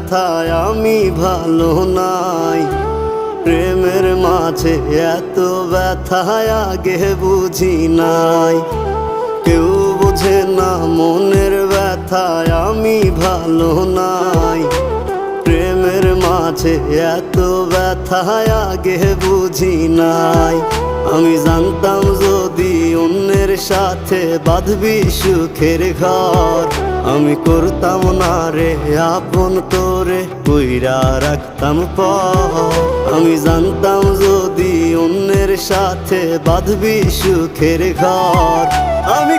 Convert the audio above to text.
ব্যথায় আমি ভালো নাই। প্রেমের মাঝে এত ব্যথায় আগে বুঝি নাই। কেউ বোঝে না মনের ব্যথায় আমি ভালো নাই। প্রেমের মাঝে এত ব্যথায় আগে বুঝি নাই। আমি জানতাম যদি অন্যের সাথে বাঁধবি সুখের ঘর, আমি করতাম না রে আপন তোরে কইরা রাখতাম পর। আমি জানতাম যদি অন্যের সাথে বাঁধবি সুখের ঘর, আমি